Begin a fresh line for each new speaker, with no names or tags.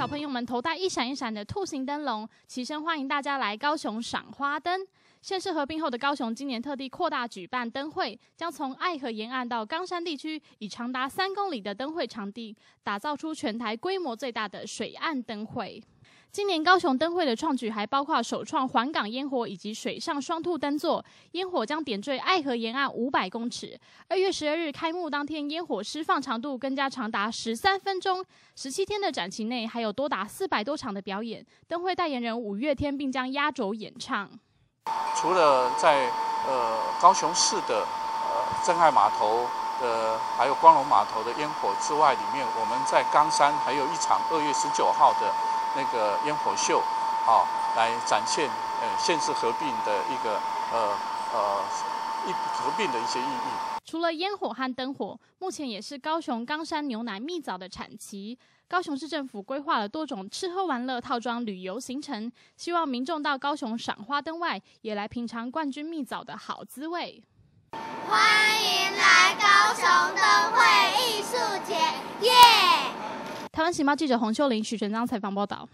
小朋友们头戴一闪一闪的兔形灯笼，齐声欢迎大家来高雄赏花灯。县市合并后的高雄，今年特地扩大举办灯会，将从爱河沿岸到冈山地区，以长达3公里的灯会场地，打造出全台规模最大的水岸灯会。今年高雄灯会的创举还包括首创环港烟火以及水上双兔灯座，烟火将点缀爱河沿岸500公尺。2月12日开幕当天，烟火释放长度更加长达13分钟。17天的展期内，还有多达400多场的表演。灯会代言人5月天并将压轴演唱。
除了在高雄市的真爱码头的还有光荣码头的烟火之外，里面我们在冈山还有一场2月19号的那个烟火秀，来展现县市合并的一个合并的一些意义。
除了烟火和灯火，目前也是高雄冈山牛奶蜜枣的产期。高雄市政府规划了多种吃喝玩乐套装旅游行程，希望民众到高雄赏花灯外，也来品尝冠军蜜枣的好滋味。
欢迎来高雄灯会艺术节，耶！
台湾情报记者洪秀玲、许全章采访报道。